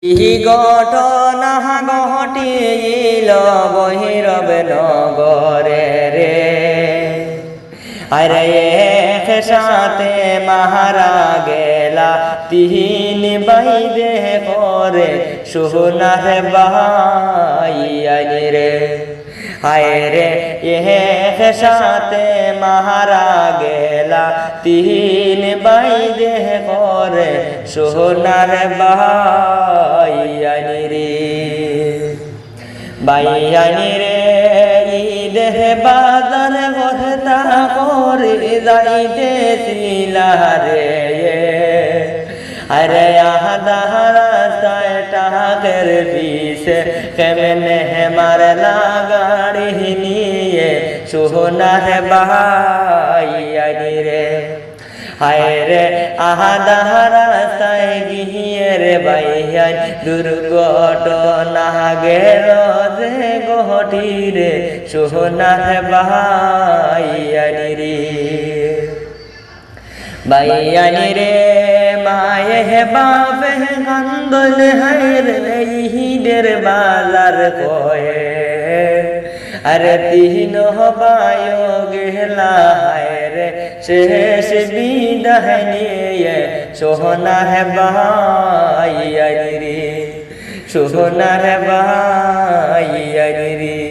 ইহি ঘটনা ঘটিল বহিরব নগরে রে। আরে এক সাথে মাহারা গেলা তিন বাইদে করে সোনার ভাই রে। হায় রে এক সাথে মাহারা গেলা তিন বাইদে করে সোনার ভাই রে। বাইয়ানি রে ঈদে বাজার কথা করে যাইতে ছিলা রে। আরে আহাদারা টাকের পিছে কেমনে মারলা গাড়ি নিয়ে সোনার ভাই রে। হায় রে আহাদারা গিয়ে রে ভাইয়াই দুর্ঘটনা গেল যে ঘটি রে সোনার ভাইয়ানি রে। ভাইয়ানি রে মায়ে বাপে কান্দল হায় রে ঈদের বাজার কয়ে। আরে তিন বায় গেলা হায় রে শেষ বিদায় নিয়ে সোনার ভাই রে। সোনার ভাই রে।